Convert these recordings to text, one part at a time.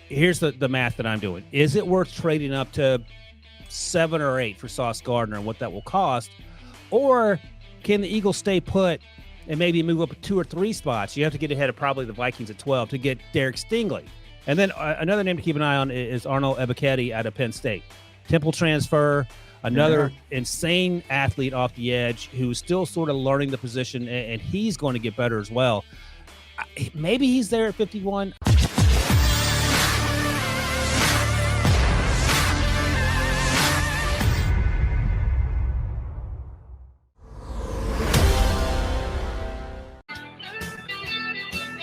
here's the math that I'm doing. Is it worth trading up to 7 or 8 for Sauce Gardner and what that will cost? Or can the Eagles stay put and maybe move up 2 or 3 spots? You have to get ahead of probably the Vikings at 12 to get Derek Stingley. And then another name to keep an eye on is Arnold Ebiketie out of Penn State. Temple transfer, another insane athlete off the edge who's still sort of learning the position, and he's going to get better as well. Maybe he's there at 51.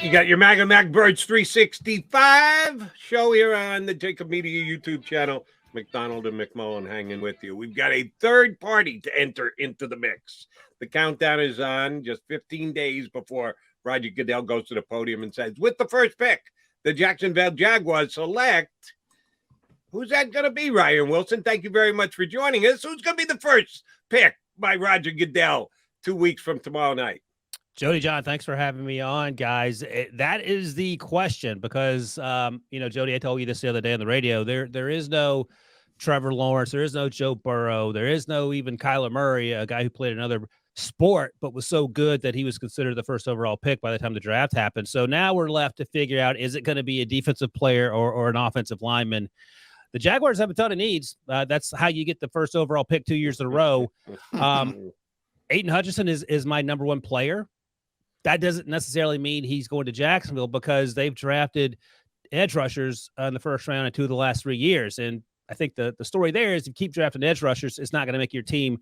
You got your Mac Birds 365 show here on the JAKIB Media YouTube channel. McDonald and McMullen hanging with you. We've got a third party to enter into the mix. The countdown is on just 15 days before Roger Goodell goes to the podium and says, with the first pick, the Jacksonville Jaguars select. Who's that going to be, Ryan Wilson? Thank you very much for joining us. Who's going to be the first pick by Roger Goodell 2 weeks from tomorrow night? Jody, John, thanks for having me on, guys. That is the question because, Jody, I told you this the other day on the radio. There is no Trevor Lawrence. There is no Joe Burrow. There is no even Kyler Murray, a guy who played another sport but was so good that he was considered the first overall pick by the time the draft happened. So now we're left to figure out, is it going to be a defensive player or an offensive lineman? The Jaguars have a ton of needs. That's how you get the first overall pick 2 years in a row. Aiden Hutchinson is my number one player. That doesn't necessarily mean he's going to Jacksonville because they've drafted edge rushers in the first round in 2 of the last 3 years. And I think the story there is if you keep drafting edge rushers, it's not going to make your team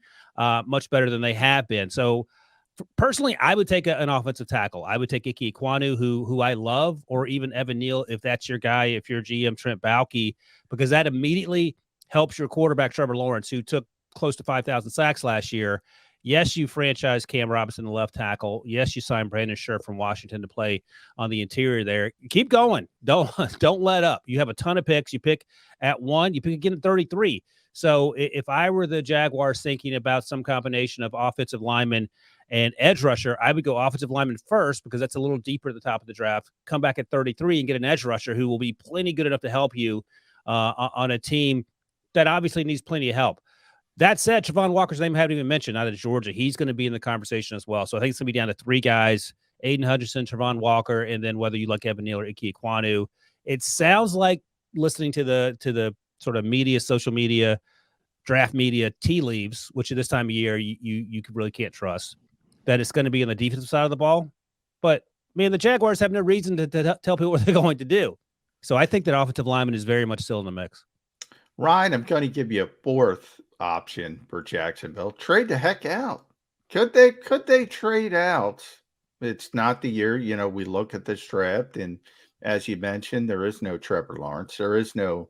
much better than they have been. So personally, I would take an offensive tackle. I would take Ike Ekwonu, who I love, or even Evan Neal, if that's your guy, if you're GM Trent Baalke, because that immediately helps your quarterback, Trevor Lawrence, who took close to 5,000 sacks last year. Yes, you franchised Cam Robinson, the left tackle. Yes, you signed Brandon Scherf from Washington to play on the interior there. Keep going. Don't let up. You have a ton of picks. You pick at 1. You pick again at 33. So if I were the Jaguars thinking about some combination of offensive lineman and edge rusher, I would go offensive lineman first because that's a little deeper at the top of the draft. Come back at 33 and get an edge rusher who will be plenty good enough to help you on a team that obviously needs plenty of help. That said, Travon Walker's name I haven't even mentioned out of Georgia. He's going to be in the conversation as well. So I think it's going to be down to 3 guys, Aiden Hutchinson, Travon Walker, and then whether you like Evan Neal or Ike Ekwonu. It sounds like listening to the sort of media, social media, draft media tea leaves, which at this time of year you really can't trust, that it's going to be on the defensive side of the ball. But, man, the Jaguars have no reason to tell people what they're going to do. So I think that offensive lineman is very much still in the mix. Ryan, I'm going to give you a fourth option for Jacksonville. Trade the heck out. Could they trade out? It's not the year, we look at this draft, and as you mentioned, there is no Trevor Lawrence. There is no,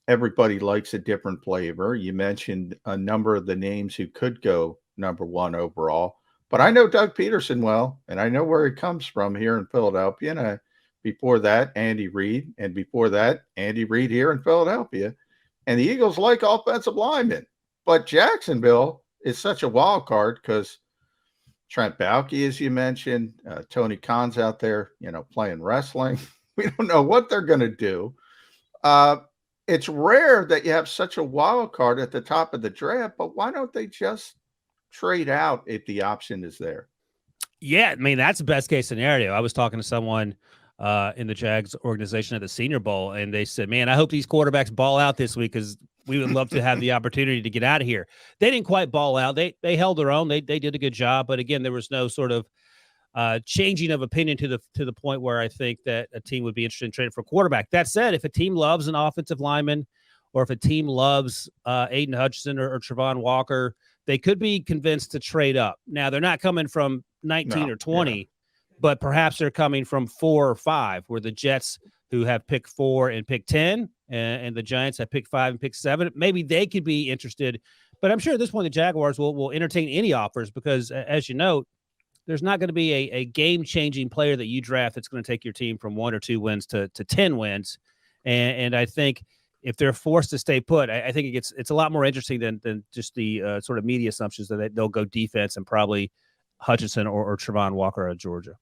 everybody likes a different flavor. You mentioned a number of the names who could go number 1 overall, but I know Doug Peterson well, and I know where he comes from here in Philadelphia. And before that, Andy Reid, and before that, Andy Reid here in Philadelphia. And the Eagles like offensive linemen. But Jacksonville is such a wild card because Trent Baalke, as you mentioned, Tony Khan's out there, playing wrestling. We don't know what they're going to do. It's rare that you have such a wild card at the top of the draft, but why don't they just trade out if the option is there? Yeah, I mean, that's the best case scenario. I was talking to someone in the Jags organization at the Senior Bowl, and they said, man, I hope these quarterbacks ball out this week because we would love to have the opportunity to get out of here. They didn't quite ball out. They held their own. They did a good job. But again, there was no sort of changing of opinion to the point where I think that a team would be interested in trading for a quarterback. That said, if a team loves an offensive lineman or if a team loves Aiden Hutchinson or Travon Walker, they could be convinced to trade up. Now, they're not coming from 19 or 20, but perhaps they're coming from 4 or 5, where the Jets, who have pick 4 and pick 10, and the Giants have pick 5 and pick 7, maybe they could be interested. But I'm sure at this point the Jaguars will entertain any offers because, as you know, there's not going to be a game-changing player that you draft that's going to take your team from 1 or 2 wins to 10 wins. And I think if they're forced to stay put, I think it's a lot more interesting than just the sort of media assumptions that they'll go defense and probably Hutchinson or Travon Walker out of Georgia.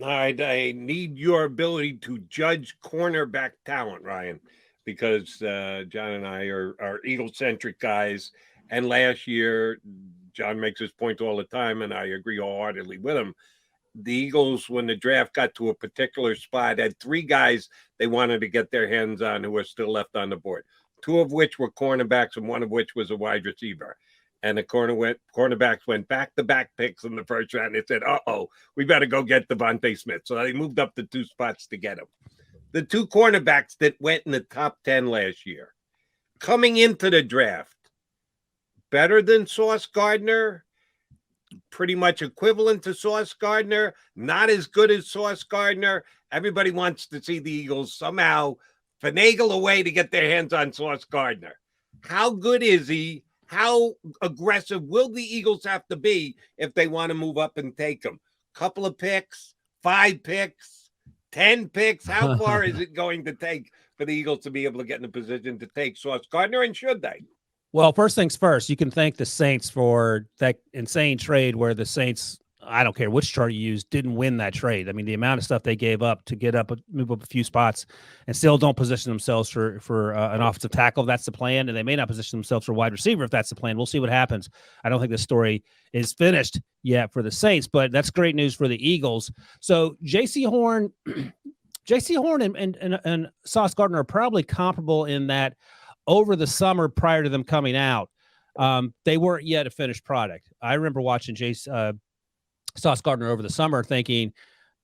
I need your ability to judge cornerback talent, Ryan, because John and I are Eagle-centric guys. And last year, John makes this point all the time, and I agree wholeheartedly with him. The Eagles, when the draft got to a particular spot, had three guys they wanted to get their hands on who were still left on the board, two of which were cornerbacks and one of which was a wide receiver. And the cornerbacks went back-to-back picks in the first round. They said, we better go get Devontae Smith. So they moved up the two spots to get him. The two cornerbacks that went in the top 10 last year, coming into the draft, better than Sauce Gardner, pretty much equivalent to Sauce Gardner, not as good as Sauce Gardner. Everybody wants to see the Eagles somehow finagle a way to get their hands on Sauce Gardner. How good is he? How aggressive will the Eagles have to be if they want to move up and take him? Couple of picks, 5 picks, 10 picks. How far is it going to take for the Eagles to be able to get in a position to take Sauce Gardner, and should they? Well, first things first, you can thank the Saints for that insane trade where the Saints, I don't care which chart you use, didn't win that trade. I mean, the amount of stuff they gave up to get up, move up a few spots, and still don't position themselves for an offensive tackle if that's the plan, and they may not position themselves for wide receiver if that's the plan. We'll see what happens. I don't think the story is finished yet for the Saints, but that's great news for the Eagles. So J.C. Horn and Sauce Gardner are probably comparable in that over the summer prior to them coming out, they weren't yet a finished product. I remember watching Sauce Gardner over the summer thinking,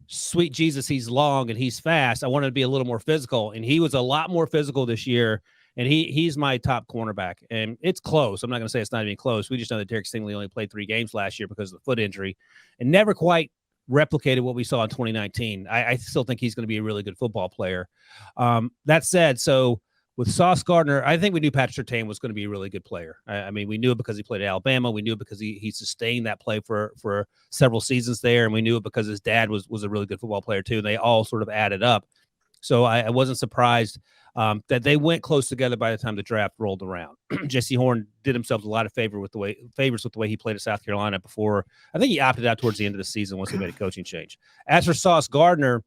sweet Jesus, he's long and he's fast. I wanted to be a little more physical, and he was a lot more physical this year, and he's my top cornerback. And it's close. I'm not going to say it's not even close. We just know that Derek Stingley only played 3 games last year because of the foot injury and never quite replicated what we saw in 2019. I still think he's going to be a really good football player. That said, so with Sauce Gardner, I think we knew Patrick Surtain was going to be a really good player. I mean, we knew it because he played at Alabama. We knew it because he sustained that play for several seasons there, and we knew it because his dad was a really good football player too. And they all sort of added up. So I wasn't surprised that they went close together by the time the draft rolled around. Jesse Horn did himself a lot of favors with the way he played at South Carolina before. I think he opted out towards the end of the season once he made a coaching change. As for Sauce Gardner,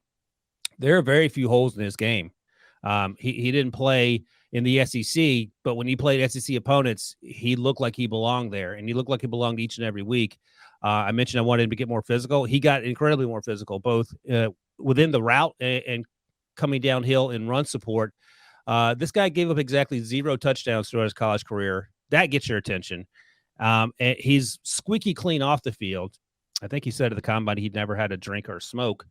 there are very few holes in his game. He didn't play in the SEC, but when he played SEC opponents, he looked like he belonged there, and he looked like he belonged each and every week. I mentioned I wanted him to get more physical. He got incredibly more physical, both within the route and coming downhill in run support. This guy gave up exactly 0 touchdowns throughout his college career. That gets your attention. And he's squeaky clean off the field. I think he said at the combine he'd never had a drink or smoke.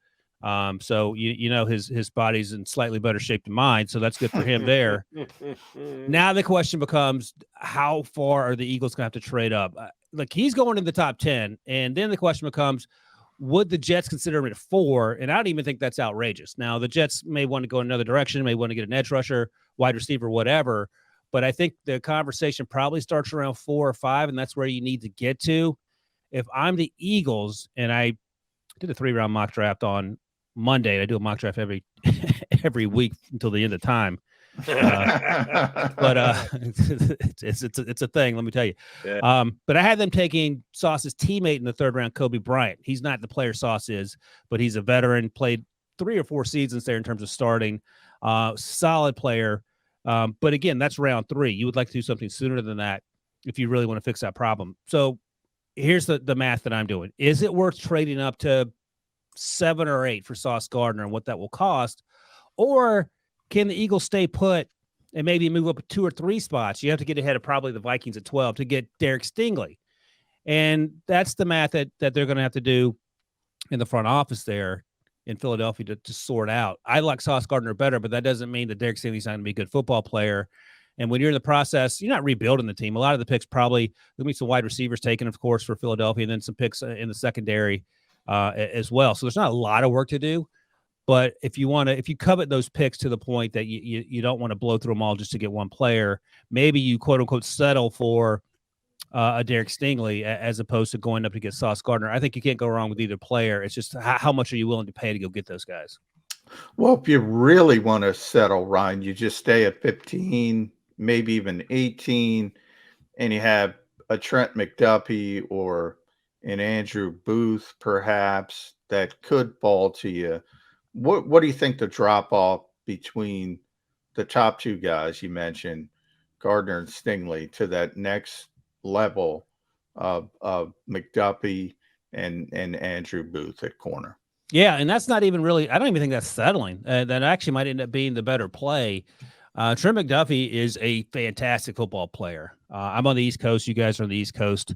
So you know his body's in slightly better shape than mine, so that's good for him there. Now the question becomes, how far are the Eagles going to have to trade up? Look, he's going in the top 10, and then the question becomes, would the Jets consider him at 4? And I don't even think that's outrageous. Now, the Jets may want to go in another direction, may want to get an edge rusher, wide receiver, whatever, but I think the conversation probably starts around 4 or 5, and that's where you need to get to. If I'm the Eagles, and I did a 3-round mock draft on Monday. I do a mock draft every week until the end of time. But it's a thing, let me tell you. Yeah. But I had them taking Sauce's teammate in the 3rd round, Kobe Bryant. He's not the player Sauce is, but he's a veteran, played 3 or 4 seasons there in terms of starting. Solid player. But again, that's round 3. You would like to do something sooner than that if you really want to fix that problem. So here's the math that I'm doing. Is it worth trading up to 7 or 8 for Sauce Gardner and what that will cost? Or can the Eagles stay put and maybe move up 2 or 3 spots? You have to get ahead of probably the Vikings at 12 to get Derek Stingley. And that's the math that they're going to have to do in the front office there in Philadelphia to sort out. I like Sauce Gardner better, but that doesn't mean that Derek Stingley's not going to be a good football player. And when you're in the process, you're not rebuilding the team. A lot of the picks probably, there'll be some wide receivers taken, of course, for Philadelphia, and then some picks in the secondary as well. So there's not a lot of work to do, but if you covet those picks to the point that you don't want to blow through them all just to get one player, maybe you quote unquote settle for a Derek Stingley as opposed to going up to get Sauce Gardner. I think you can't go wrong with either player. It's just how much are you willing to pay to go get those guys? Well, if you really want to settle, Ryan, you just stay at 15, maybe even 18, and you have a Trent McDuffie or an Andrew Booth, perhaps, that could fall to you. What do you think the drop off between the top two guys you mentioned, Gardner and Stingley, to that next level of McDuffie and Andrew Booth at corner? Yeah, and that's not even really – I don't even think that's settling. That actually might end up being the better play. Trent McDuffie is a fantastic football player. I'm on the East Coast. You guys are on the East Coast.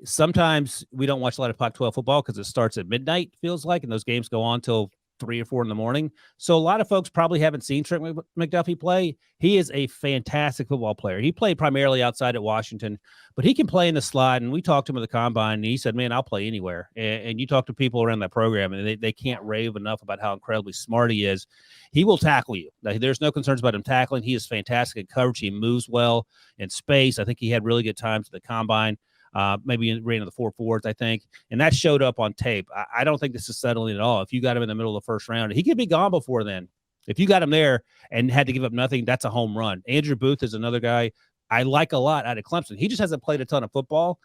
Sometimes we don't watch a lot of Pac-12 football because it starts at midnight, feels like, and those games go on till 3 or 4 in the morning. So a lot of folks probably haven't seen Trent McDuffie play. He is a fantastic football player. He played primarily outside at Washington, but he can play in the slot. And we talked to him at the combine, and he said, man, I'll play anywhere. And you talk to people around that program, and they can't rave enough about how incredibly smart he is. He will tackle you. There's no concerns about him tackling. He is fantastic in coverage. He moves well in space. I think he had really good times at the combine. Maybe ran in the 4.4s, I think. And that showed up on tape. I don't think this is settling at all. If you got him in the middle of the first round, he could be gone before then. If you got him there and had to give up nothing, that's a home run. Andrew Booth is another guy I like a lot out of Clemson. He just hasn't played a ton of football.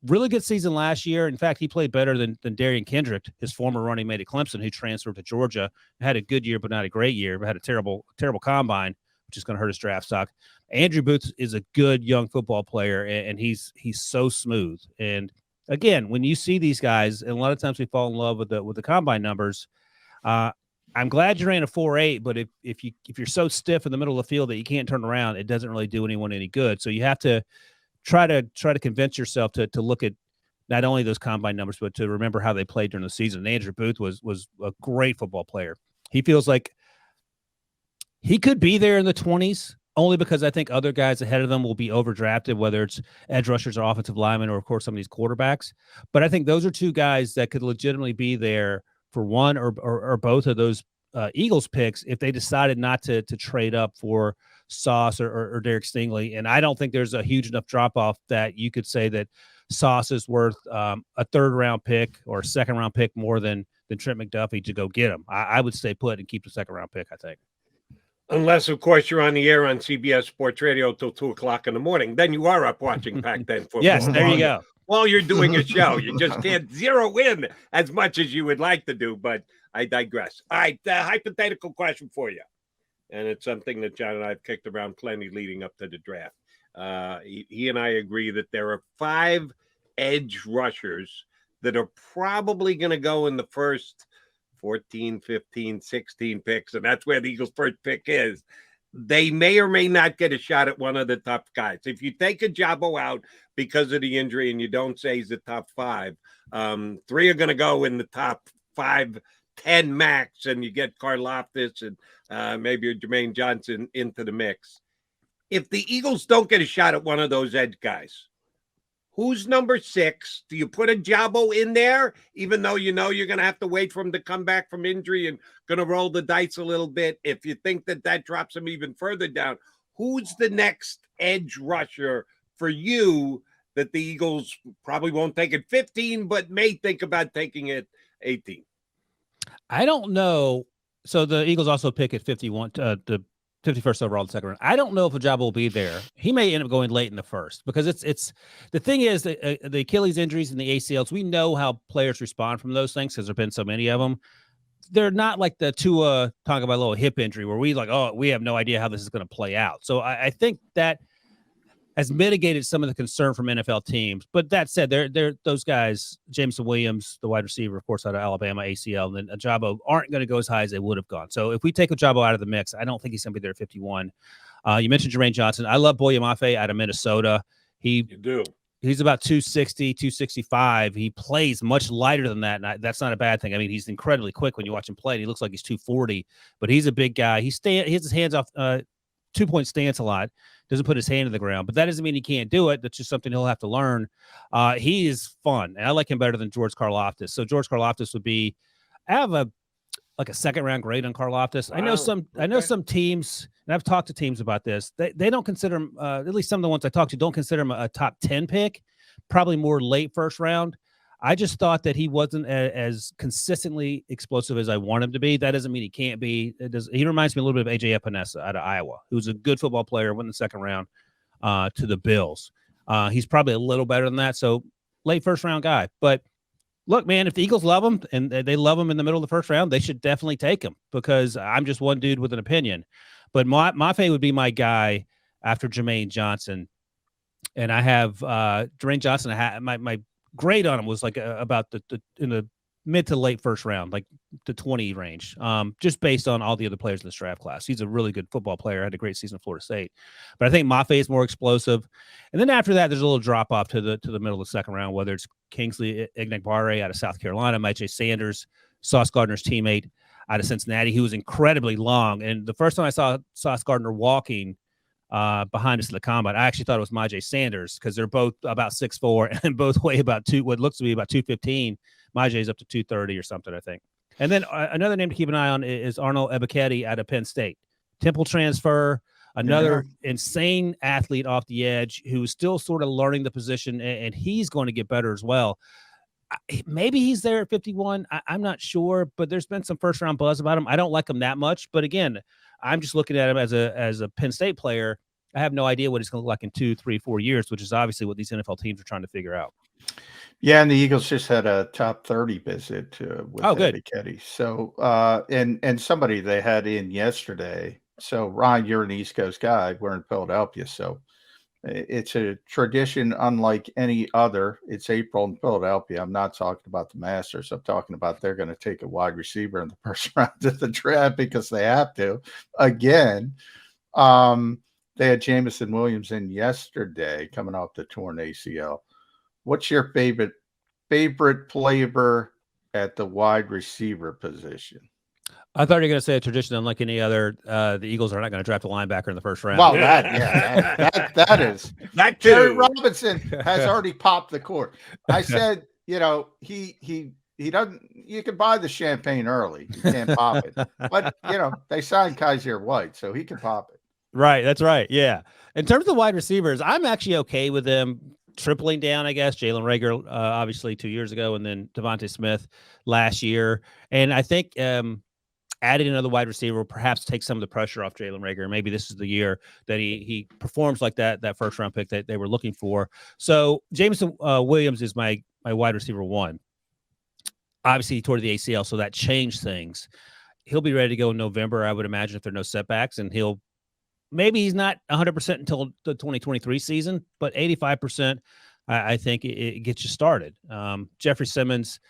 Really good season last year. In fact, he played better than Darian Kendrick, his former running mate at Clemson, who transferred to Georgia. Had a good year, but not a great year, but had a terrible combine, which is going to hurt his draft stock. Andrew Booth is a good young football player, and he's so smooth. And again, when you see these guys, and a lot of times we fall in love with the combine numbers. I'm glad you ran a 4.8, but if you're so stiff in the middle of the field that you can't turn around, it doesn't really do anyone any good. So you have to try to convince yourself to look at not only those combine numbers, but to remember how they played during the season. And Andrew Booth was a great football player. He feels like he could be there in the 20s, only because I think other guys ahead of them will be overdrafted, whether it's edge rushers or offensive linemen or, of course, some of these quarterbacks. But I think those are two guys that could legitimately be there for one or both of those Eagles picks if they decided not to trade up for Sauce or Derek Stingley. And I don't think there's a huge enough drop-off that you could say that Sauce is worth a third-round pick or a second-round pick more than Trent McDuffie to go get him. I would stay put and keep the second-round pick, I think. Unless, of course, you're on the air on CBS Sports Radio till 2 o'clock in the morning. Then you are up watching Pac-10 football. Yes, there you go. While you're doing a show. You just can't zero in as much as you would like to do, but I digress. All right, hypothetical question for you. And it's something that John and I have kicked around plenty leading up to the draft. He and I agree that there are 5 edge rushers that are probably going to go in the first 14, 15, 16 picks, and that's where the Eagles' first pick is. They may or may not get a shot at one of the top guys. If you take a Jabo out because of the injury and you don't say he's the top 5, 3 are going to go in the top 5, 10 max, and you get Karlaftis and maybe Jermaine Johnson into the mix. If the Eagles don't get a shot at one of those edge guys, who's number 6? Do you put a Jabo in there, even though you know you're going to have to wait for him to come back from injury and going to roll the dice a little bit? If you think that drops him even further down, who's the next edge rusher for you that the Eagles probably won't take at 15, but may think about taking it 18? I don't know. So the Eagles also pick at 51, the 51st overall in the second round. I don't know if Ajabo will be there. He may end up going late in the first because it's the thing is that the Achilles injuries and the ACLs, we know how players respond from those things because there have been so many of them. They're not like the Tua Tagovailoa hip injury where we have no idea how this is going to play out. So I think that has mitigated some of the concern from NFL teams. But that said, they're those guys, Jameson Williams, the wide receiver, of course, out of Alabama, ACL, and then Ajabo aren't going to go as high as they would have gone. So if we take Ajabo out of the mix, I don't think he's going to be there at 51. You mentioned Jermaine Johnson. I love Boye Mafe out of Minnesota. You do. He's about 260, 265. He plays much lighter than that, and that's not a bad thing. I mean, he's incredibly quick when you watch him play, and he looks like he's 240, but he's a big guy. He has his hands off 2-point stance a lot. Doesn't put his hand in the ground, but that doesn't mean he can't do it. That's just something he'll have to learn. He is fun, and I like him better than George Karlaftis. So George Karlaftis would be, I have a second round grade on Karlaftis. Wow. I know some teams, and I've talked to teams about this. They don't consider him, at least some of the ones I talked to, don't consider him a top 10 pick, probably more late first round. I just thought that he wasn't as consistently explosive as I want him to be. That doesn't mean he can't be. He reminds me a little bit of AJ Epinesa out of Iowa, who's a good football player, went in the second round to the Bills. He's probably a little better than that. So late first round guy. But Look, man, if the Eagles love him and they love him in the middle of the first round, they should definitely take him, because I'm just one dude with an opinion. But Mafe would be my guy after Jermaine Johnson. And I have Jermaine Johnson. My grade on him was like about in the mid to late first round, like the 20 range, just based on all the other players in this draft class. He's a really good football player. Had a great season at Florida State. But I think Mafe is more explosive. And then after that, there's a little drop off to the middle of the second round, whether it's Kingsley Ignagbare out of South Carolina, Myjai Sanders, Sauce Gardner's teammate out of Cincinnati, who was incredibly long. And the first time I saw Sauce Gardner walking behind us in the combine, I actually thought it was Myjai Sanders, because they're both about 6'4" and both weigh about what looks to be about 215. Myjai's up to 230 or something, I think. And then another name to keep an eye on is Arnold Ebiketie out of Penn State. Temple transfer, another insane athlete off the edge who's still sort of learning the position, and he's going to get better as well. Maybe he's there at 51. I'm not sure, but there's been some first round buzz about him. I don't like him that much, but again, I'm just looking at him as a Penn State player. I have no idea what he's going to look like in 2, 3, 4 years, which is obviously what these NFL teams are trying to figure out. Yeah, and the Eagles just had a top 30 visit with Ebiketie. So, and somebody they had in yesterday. So, Ryan, you're an East Coast guy. We're in Philadelphia, so it's a tradition unlike any other. It's April in Philadelphia. I'm not talking about the Masters. I'm talking about they're going to take a wide receiver in the first round of the draft because they have to. Again, they had Jameson Williams in yesterday coming off the torn ACL. What's your favorite flavor at the wide receiver position? I thought you were going to say a tradition unlike any other. The Eagles are not going to draft a linebacker in the first round. Well, that is that too. Jerry Robinson has already popped the cork. I said, he doesn't. You can buy the champagne early. You can't pop it, but they signed Kaiser White, so he can pop it. Right, that's right. Yeah. In terms of the wide receivers, I'm actually okay with them tripling down, I guess. Jalen Reagor, obviously 2 years ago, and then Devontae Smith last year. And I think adding another wide receiver will perhaps take some of the pressure off Jalen Reagor. Maybe this is the year that he performs like that first round pick that they were looking for. So Jameson Williams is my wide receiver one. Obviously, he tore the ACL, so that changed things. He'll be ready to go in November, I would imagine, if there are no setbacks, and maybe he's not 100% until the 2023 season, but 85%, I think it gets you started. Jeffrey Simmons,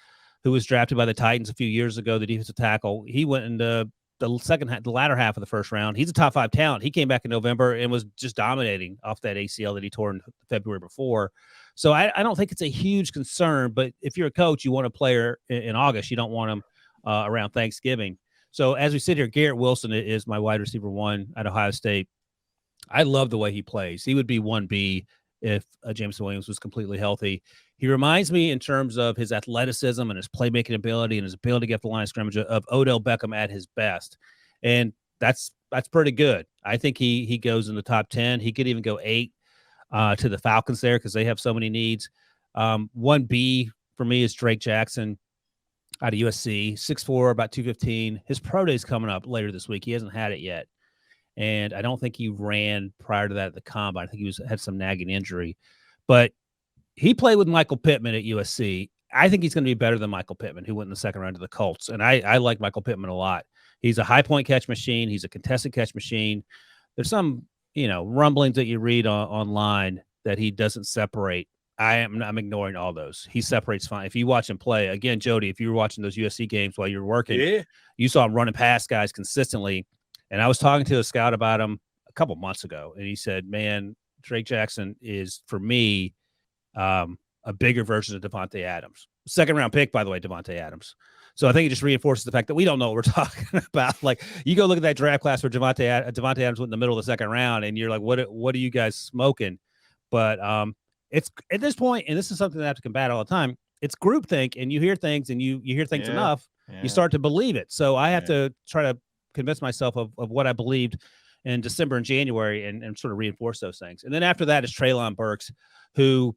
who was drafted by the Titans a few years ago, the defensive tackle, he went into the latter half of the first round. He's a top 5 talent. He came back in November and was just dominating off that ACL that he tore in February before. So I don't think it's a huge concern, but if you're a coach, you want a player in August. You don't want him around Thanksgiving. So as we sit here, Garrett Wilson is my wide receiver one at Ohio State. I love the way he plays. He would be 1B if Jameson Williams was completely healthy. He reminds me in terms of his athleticism and his playmaking ability and his ability to get the line of scrimmage of Odell Beckham at his best. And that's pretty good. I think he goes in the top 10. He could even go 8 to the Falcons there because they have so many needs. 1B for me is Drake Jackson out of USC, 6'4", about 215. His pro day is coming up later this week. He hasn't had it yet. And I don't think he ran prior to that at the combine. I think he had some nagging injury. But he played with Michael Pittman at USC. I think he's going to be better than Michael Pittman, who went in the second round to the Colts. And I like Michael Pittman a lot. He's a high-point catch machine. He's a contested catch machine. There's some, rumblings that you read online that he doesn't separate. I'm ignoring all those. He separates fine. If you watch him play, again, Jody, if you were watching those USC games while you were working, you saw him running past guys consistently. And I was talking to a scout about him a couple months ago, and he said, man, Drake Jackson is, for me, a bigger version of Devontae Adams. Second-round pick, by the way, Devontae Adams. So I think it just reinforces the fact that we don't know what we're talking about. Like, you go look at that draft class where Devontae Adams went in the middle of the second round, and you're like, what are you guys smoking? But it's at this point, and this is something that I have to combat all the time, it's groupthink, and you hear things, and you hear things enough, you start to believe it. So I have to try to convince myself of what I believed in December and January and sort of reinforce those things. And then after that is Treylon Burks, who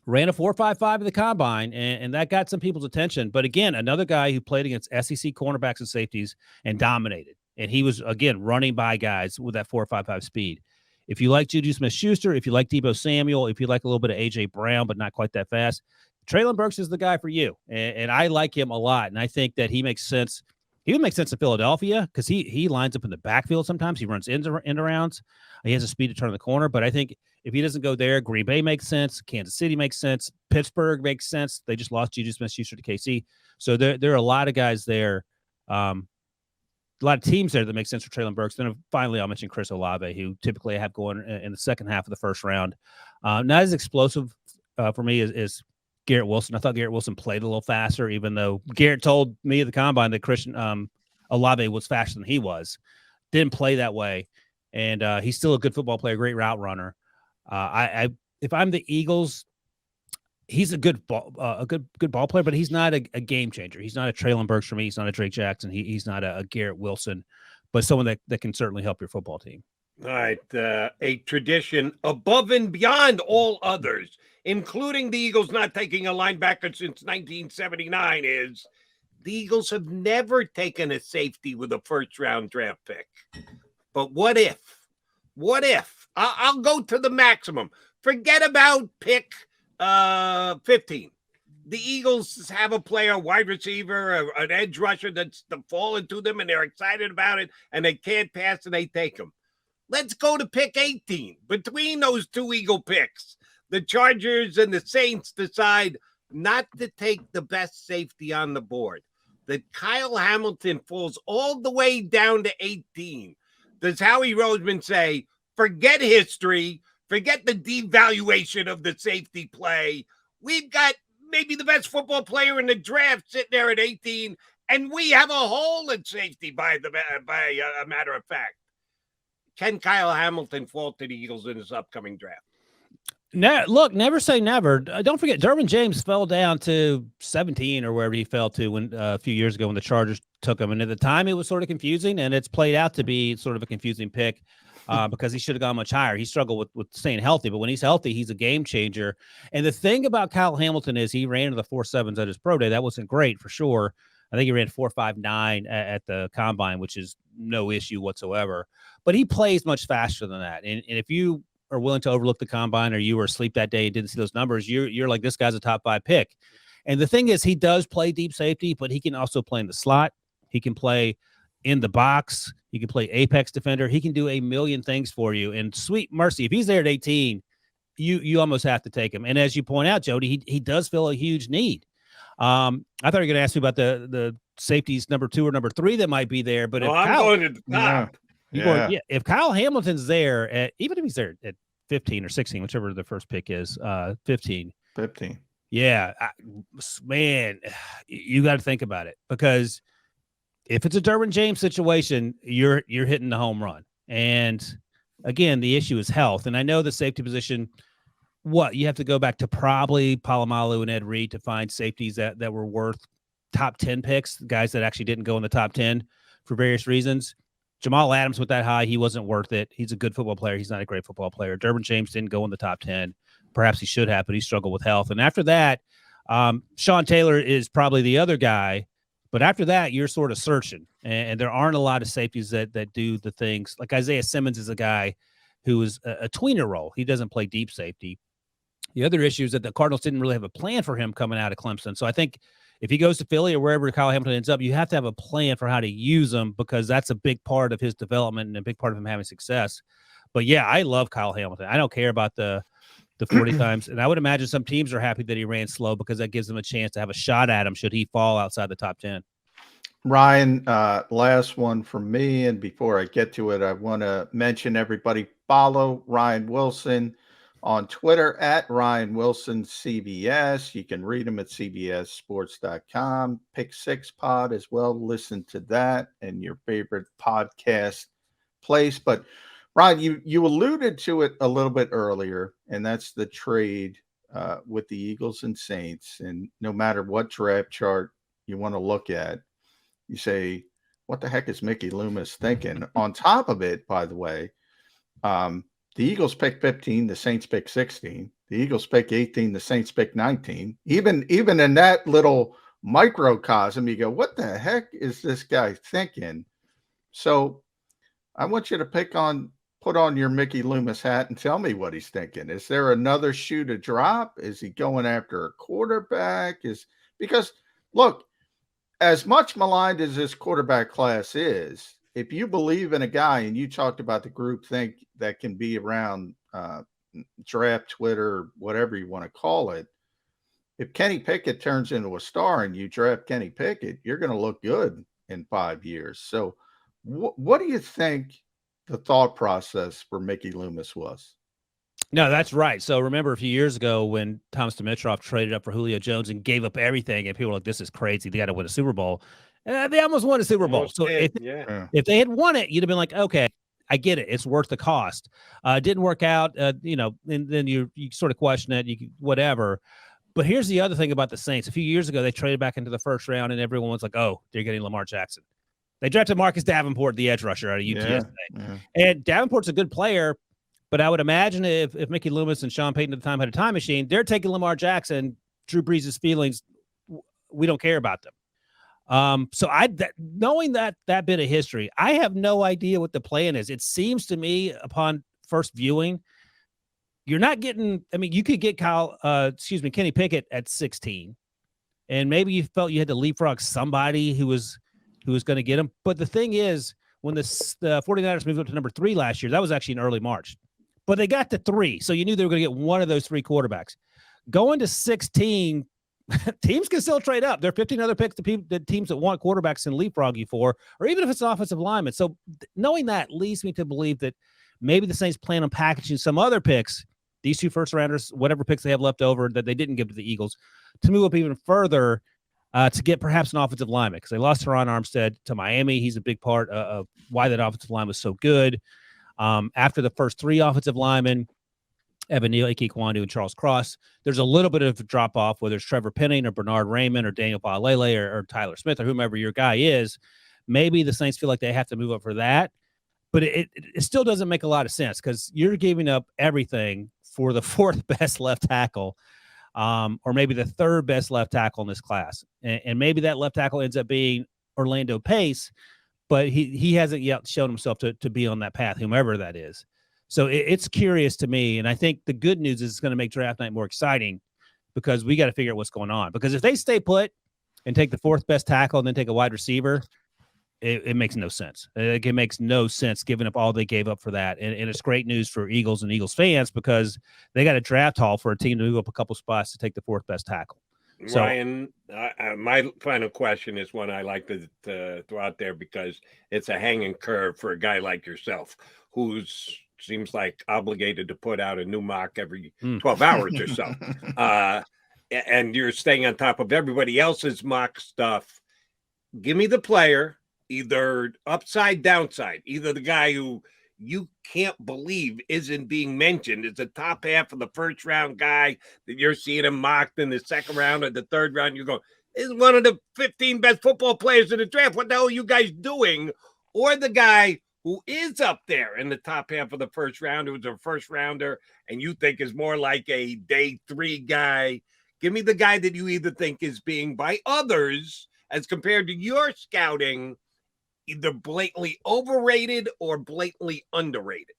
ran a 4.55 at the combine, and that got some people's attention. But again, another guy who played against SEC cornerbacks and safeties and dominated. And he was, again, running by guys with that 4.55 speed. If you like Juju Smith-Schuster, if you like Deebo Samuel, if you like a little bit of A.J. Brown, but not quite that fast, Traylon Burks is the guy for you. And I like him a lot. And I think that he makes sense. He would make sense in Philadelphia because he lines up in the backfield sometimes. He runs end arounds. He has a speed to turn the corner. But I think if he doesn't go there, Green Bay makes sense. Kansas City makes sense. Pittsburgh makes sense. They just lost Juju Smith-Schuster to KC. So there are a lot of guys there. A lot of teams there that make sense for Traylon Burks. Then finally, I'll mention Chris Olave, who typically I have going in the second half of the first round. Not as explosive for me as Garrett Wilson. I thought Garrett Wilson played a little faster, even though Garrett told me at the combine that Christian Olave was faster than he was. Didn't play that way, and he's still a good football player, great route runner. If I'm the Eagles, he's a good ball player, but he's not a game changer. He's not a Traylon Burks for me. He's not a Drake Jackson. He's not a Garrett Wilson, but someone that can certainly help your football team. All right, a tradition above and beyond all others, including the Eagles not taking a linebacker since 1979, is the Eagles have never taken a safety with a first-round draft pick. But what if? What if? I'll go to the maximum. Forget about pick 15. The Eagles have a player, wide receiver, an edge rusher that's fallen to them, and they're excited about it, and they can't pass, and they take him. Let's go to pick 18. Between those two Eagle picks, the Chargers and the Saints decide not to take the best safety on the board. That Kyle Hamilton falls all the way down to 18. Does Howie Roseman say, forget history, forget the devaluation of the safety play? We've got maybe the best football player in the draft sitting there at 18, and we have a hole at safety by a matter of fact. Can Kyle Hamilton fall to the Eagles in this upcoming draft? Look, never say never. Don't forget, Derwin James fell down to 17 or wherever he fell to when a few years ago when the Chargers took him. And at the time, it was sort of confusing, and it's played out to be sort of a confusing pick because he should have gone much higher. He struggled with staying healthy, but when he's healthy, he's a game changer. And the thing about Kyle Hamilton is he ran to the 4.7s at his pro day. That wasn't great for sure. I think he ran 4.59 at the combine, which is no issue whatsoever. But he plays much faster than that. And if you are willing to overlook the combine or you were asleep that day and didn't see those numbers, you're like, this guy's a top 5 pick. And the thing is, he does play deep safety, but he can also play in the slot. He can play in the box. He can play apex defender. He can do a million things for you. And sweet mercy, if he's there at 18, you almost have to take him. And as you point out, Jody, he does fill a huge need. I thought you were going to ask me about the safeties number 2 or number 3 that might be there, but I'm going to the top. If Kyle Hamilton's there even if he's there at 15 or 16, whichever the first pick is, 15. Yeah, man, you got to think about it, because if it's a Derwin James situation, you're hitting the home run. And again, the issue is health. And I know the safety position, you have to go back to probably Polamalu and Ed Reed to find safeties that were worth top 10 picks, guys that actually didn't go in the top 10 for various reasons. Jamal Adams with that high, he wasn't worth it. He's a good football player. He's not a great football player. Derwin James didn't go in the top 10. Perhaps he should have, but he struggled with health. And after that, Sean Taylor is probably the other guy. But after that, you're sort of searching. And there aren't a lot of safeties that do the things. Like Isaiah Simmons is a guy who is a tweener role. He doesn't play deep safety. The other issue is that the Cardinals didn't really have a plan for him coming out of Clemson. So I think if he goes to Philly or wherever Kyle Hamilton ends up, you have to have a plan for how to use him, because that's a big part of his development and a big part of him having success. But yeah, I love Kyle Hamilton. I don't care about the 40 times. And I would imagine some teams are happy that he ran slow, because that gives them a chance to have a shot at him should he fall outside the top 10. Ryan, last one from me. And before I get to it, I want to mention everybody follow Ryan Wilson on Twitter at Ryan Wilson CBS. You can read him at cbssports.com. Pick 6 pod as well. Listen to that and your favorite podcast place. But Ryan, you alluded to it a little bit earlier, and that's the trade with the Eagles and Saints. And no matter what draft chart you want to look at, you say, what the heck is Mickey Loomis thinking? On top of it, by the way, the Eagles pick 15, the Saints pick 16. The Eagles pick 18, the Saints pick 19. Even in that little microcosm, you go, what the heck is this guy thinking? So I want you to pick on put on your Mickey Loomis hat and tell me what he's thinking. Is there another shoe to drop? Is he going after a quarterback? Because look, as much maligned as this quarterback class is, if you believe in a guy, and you talked about the group think that can be around draft Twitter, whatever you want to call it, if Kenny Pickett turns into a star and you draft Kenny Pickett, you're going to look good in 5 years. So what do you think the thought process for Mickey Loomis was? No, that's right. So remember a few years ago when Thomas Dimitroff traded up for Julio Jones and gave up everything, and people were like, this is crazy. They got to win a Super Bowl. They almost won a Super Bowl. So if they had won it, you'd have been like, okay, I get it. It's worth the cost. It didn't work out, and then you sort of question it, whatever. But here's the other thing about the Saints. A few years ago, they traded back into the first round, and everyone was like, oh, they're getting Lamar Jackson. They drafted Marcus Davenport, the edge rusher out of UTSA. Yeah. And Davenport's a good player, but I would imagine if Mickey Loomis and Sean Payton at the time had a time machine, they're taking Lamar Jackson, Drew Brees' feelings. We don't care about them. So knowing that bit of history, I have no idea what the plan is. It seems to me upon first viewing, you're not getting, I mean, you could get Kenny Pickett at 16, and maybe you felt you had to leapfrog somebody who was going to get him. But the thing is, when the 49ers moved up to number 3 last year, that was actually in early March. But they got to 3, so you knew they were going to get one of those 3 quarterbacks. Going to 16, teams can still trade up. There are 15 other picks the teams that want quarterbacks can leapfrog you for, or even if it's an offensive lineman. So knowing that leads me to believe that maybe the Saints plan on packaging some other picks, these 2 first-rounders, whatever picks they have left over that they didn't give to the Eagles, to move up even further to get perhaps an offensive lineman, because they lost Teron Armstead to Miami. He's a big part of why that offensive line was so good. After the first 3 offensive linemen, Evan Neal, Ike Kwandu, and Charles Cross, there's a little bit of a drop-off, whether it's Trevor Penning or Bernard Raymond or Daniel Baalele or Tyler Smith or whomever your guy is. Maybe the Saints feel like they have to move up for that. But it still doesn't make a lot of sense, because you're giving up everything for the 4th best left tackle, or maybe the 3rd best left tackle in this class. And maybe that left tackle ends up being Orlando Pace, but he hasn't yet shown himself to be on that path, whomever that is. So it's curious to me. And I think the good news is it's going to make draft night more exciting, because we got to figure out what's going on. Because if they stay put and take the 4th best tackle and then take a wide receiver, it makes no sense. It makes no sense giving up all they gave up for that. And it's great news for Eagles and Eagles fans, because they got a draft haul for a team to move up a couple spots to take the 4th best tackle. So, Ryan, my final question is one I like to throw out there, because it's a hanging curve for a guy like yourself, who seems like obligated to put out a new mock every 12 hours or so. And you're staying on top of everybody else's mock stuff. Give me the player, either upside, downside, either the guy who you can't believe isn't being mentioned is the top half of the first round guy that you're seeing him mocked in the 2nd round or the 3rd round. You're going, this is one of the 15 best football players in the draft. What the hell are you guys doing? Or the guy who is up there in the top half of the first round, who's a first rounder, and you think is more like a day 3 guy. Give me the guy that you either think is being by others, as compared to your scouting, either blatantly overrated or blatantly underrated.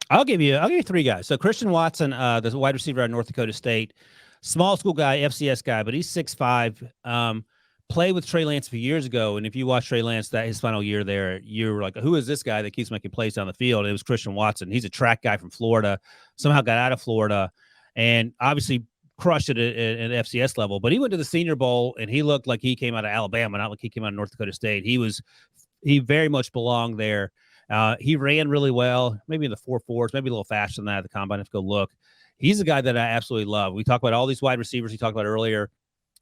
I'll give you 3 guys. So Christian Watson, the wide receiver out of North Dakota State, small school guy, FCS guy, but he's 6'5". Played with Trey Lance a few years ago, and if you watch Trey Lance his final year there, you're like, who is this guy that keeps making plays down the field? And it was Christian Watson. He's a track guy from Florida, somehow got out of Florida, and obviously crushed it at FCS level. But he went to the Senior Bowl, and he looked like he came out of Alabama, not like he came out of North Dakota State. He very much belonged there. He ran really well, maybe in the 4.4s, maybe a little faster than that at the combine if you go look. He's a guy that I absolutely love. We talk about all these wide receivers he talked about earlier.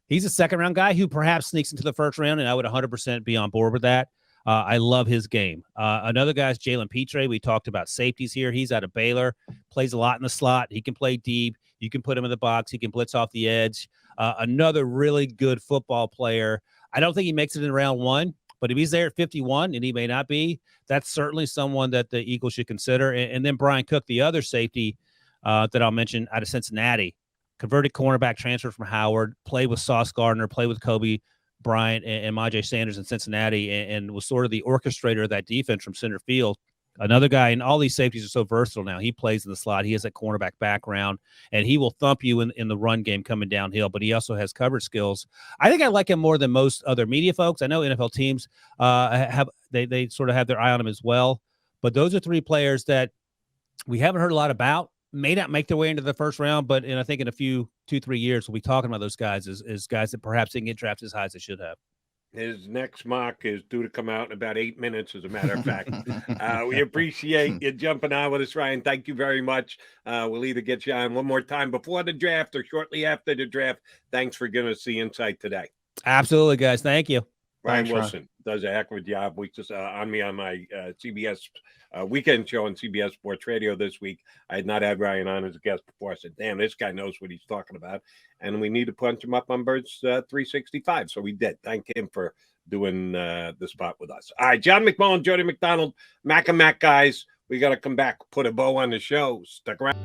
He's a 2nd round guy who perhaps sneaks into the 1st round, and I would 100% be on board with that. I love his game. Another guy is Jalen Petre. We talked about safeties here. He's out of Baylor, plays a lot in the slot. He can play deep. You can put him in the box. He can blitz off the edge. Another really good football player. I don't think he makes it in round 1, but if he's there at 51, and he may not be, that's certainly someone that the Eagles should consider. And then Brian Cook, the other safety that I'll mention out of Cincinnati, converted cornerback, transferred from Howard, played with Sauce Gardner, played with Kobe Bryant and Majay Sanders in Cincinnati, and was sort of the orchestrator of that defense from center field. Another guy, and all these safeties are so versatile now. He plays in the slot. He has that cornerback background, and he will thump you in the run game coming downhill, but he also has coverage skills. I think I like him more than most other media folks. I know NFL teams they sort of have their eye on him as well, but those are three players that we haven't heard a lot about. May not make their way into the first round, but I think in a few 2-3 years, we'll be talking about those guys as guys that perhaps didn't get drafted as high as they should have. His next mock is due to come out in about 8 minutes, as a matter of fact. We appreciate you jumping on with us, Ryan. Thank you very much. We'll either get you on one more time before the draft or shortly after the draft. Thanks for giving us the insight today. Absolutely, guys. Thank you. Ryan Wilson does a heck of a job. We just on my CBS weekend show on CBS Sports Radio this week. I had not had Ryan on as a guest before. I said, damn, this guy knows what he's talking about. And we need to punch him up on Birds 365. So we did. Thank him for doing the spot with us. All right, John McMullen, Jody McDonald, Mac and Mac guys. We got to come back, put a bow on the show. Stick around.